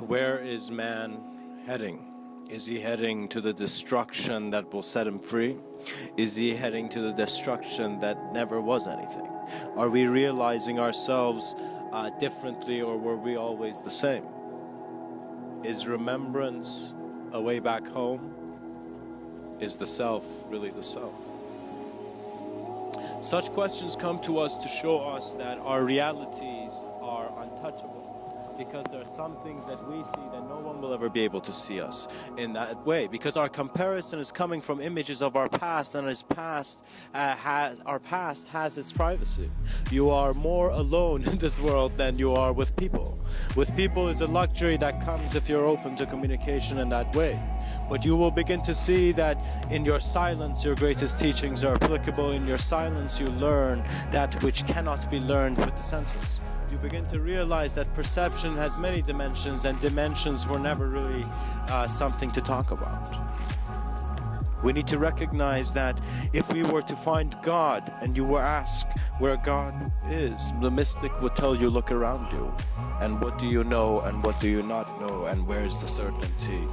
Where is man heading? Is he heading to the destruction that will set him free? Is he heading to the destruction that never was anything? Are we realizing ourselves differently, or were we always the same? Is remembrance a way back home? Is the self really the self? Such questions come to us to show us that our realities are untouchable, because there are some things that we see that no one will ever be able to see us in that way, because our comparison is coming from images of our past, and our past has its privacy. You are more alone in this world than you are with people. With people is a luxury that comes if you're open to communication in that way. But you will begin to see that in your silence, your greatest teachings are applicable. In your silence, you learn that which cannot be learned with the senses. You begin to realize that perception has many dimensions, and dimensions were never really something to talk about. We need to recognize that if we were to find God and you were asked where God is, the mystic would tell you, look around you. And what do you know and what do you not know, and where is the certainty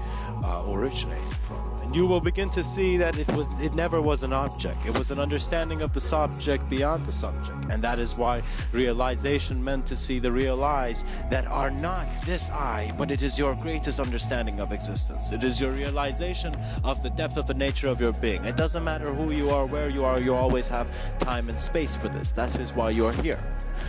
originating from? And you will begin to see that it never was an object. It was an understanding of the subject beyond the subject. And that is why realization meant to see the real eyes that are not this eye, but it is your greatest understanding of existence. It is your realization of the depth of the nature of your being. It doesn't matter who you are, where you are, you always have time and space for this. That is why you are here.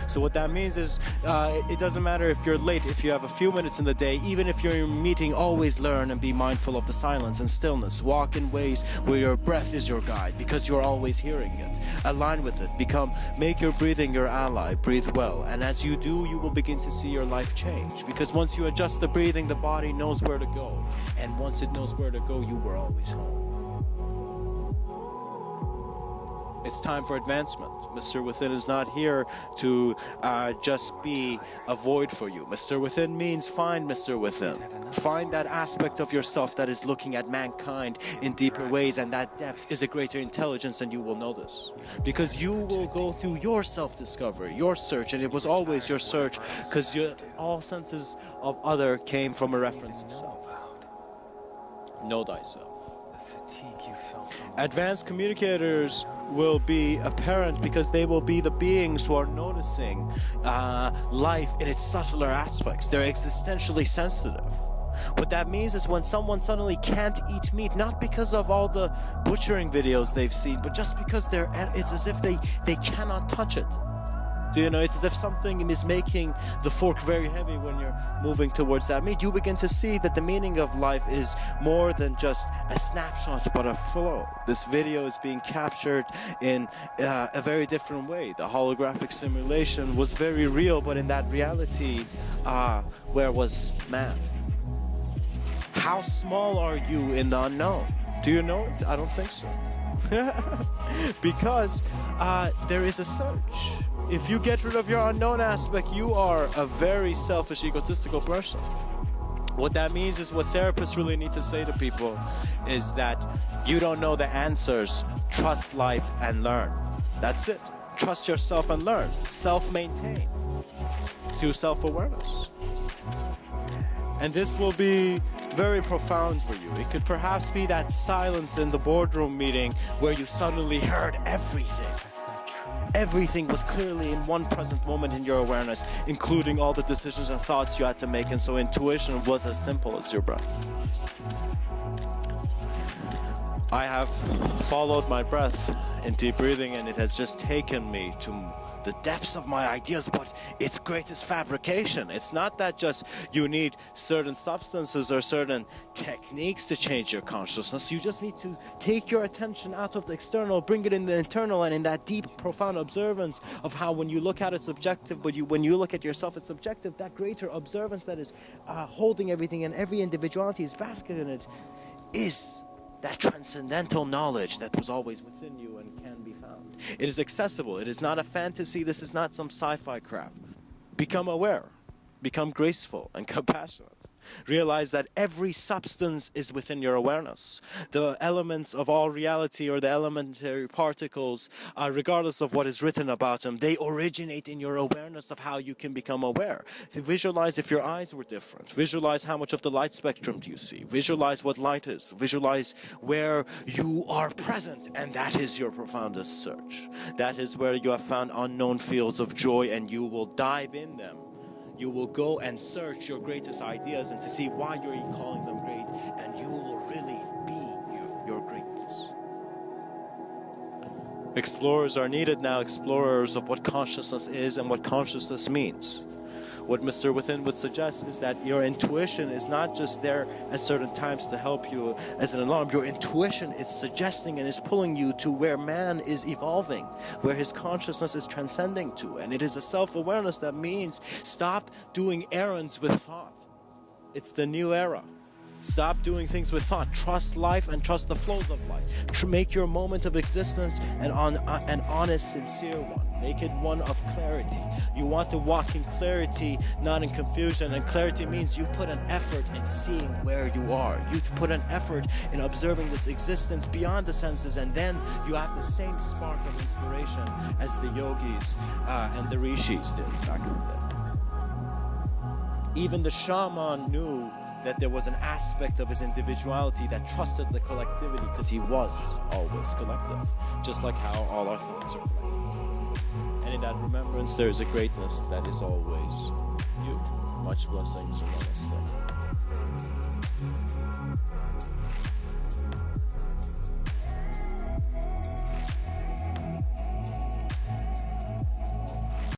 So what that means is it doesn't matter if you're late, if you have a few minutes in the day, even if you're in a meeting, always learn and be mindful of the silence and stillness. Walk in ways where your breath is your guide, because you're always hearing it. Align with it. Make your breathing your ally. Breathe well. And as you do, you will begin to see your life change. Because once you adjust the breathing, the body knows where to go. And once it knows where to go, you were always home. It's time for advancement. Mr. Within is not here to just be a void for you. Mr. Within means find Mr. Within. Find that aspect of yourself that is looking at mankind in deeper ways, and that depth is a greater intelligence, and you will know this. Because you will go through your self-discovery, your search, and it was always your search, because all senses of other came from a reference of self. Know thyself. Advanced communicators will be apparent because they will be the beings who are noticing life in its subtler aspects. They're existentially sensitive. What that means is when someone suddenly can't eat meat, not because of all the butchering videos they've seen, but just because it's as if they cannot touch it. Do you know, it's as if something is making the fork very heavy when you're moving towards that meat. You begin to see that the meaning of life is more than just a snapshot, but a flow. This video is being captured in a very different way. The holographic simulation was very real, but in that reality, where was man? How small are you in the unknown? Do you know it? I don't think so. Because there is a search. If you get rid of your unknown aspect, you are a very selfish, egotistical person. What that means is what therapists really need to say to people is that you don't know the answers. Trust life and learn. That's it. Trust yourself and learn. Self-maintain through self-awareness. And this will be very profound for you. It could perhaps be that silence in the boardroom meeting where you suddenly heard everything. Everything was clearly in one present moment in your awareness, including all the decisions and thoughts you had to make, and so intuition was as simple as your breath. I have followed my breath in deep breathing, and it has just taken me to the depths of my ideas, but it's greatest fabrication. It's not that just you need certain substances or certain techniques to change your consciousness. You just need to take your attention out of the external, bring it in the internal, and in that deep, profound observance of how when you look at it, subjective, but when you look at yourself, it's subjective. That greater observance that is holding everything, and every individuality is basket in it, is that transcendental knowledge that was always within you and can be found. It is accessible. It is not a fantasy. This is not some sci-fi crap. Become aware. Become graceful and compassionate. Realize that every substance is within your awareness. The elements of all reality, or the elementary particles, regardless of what is written about them, they originate in your awareness of how you can become aware. Visualize if your eyes were different. Visualize how much of the light spectrum do you see. Visualize what light is. Visualize where you are present, and that is your profoundest search. That is where you have found unknown fields of joy, and you will dive in them. You will go and search your greatest ideas and to see why you're calling them great, and you will really be your greatness. Explorers are needed now, explorers of what consciousness is and what consciousness means. What Mr. Within would suggest is that your intuition is not just there at certain times to help you as an alarm. Your intuition is suggesting and is pulling you to where man is evolving, where his consciousness is transcending to. And it is a self-awareness that means stop doing errands with thought. It's the new era. Stop doing things with thought. Trust life and trust the flows of life. Make your moment of existence an honest, sincere one. Make it one of clarity. You want to walk in clarity, not in confusion. And clarity means you put an effort in seeing where you are. You put an effort in observing this existence beyond the senses, and then you have the same spark of inspiration as the yogis and the rishis did back in the day. Even the shaman knew that there was an aspect of his individuality that trusted the collectivity, because he was always collective, just like how all our thoughts are collective. And in that remembrance, there is a greatness that is always you. Much blessings and namaste.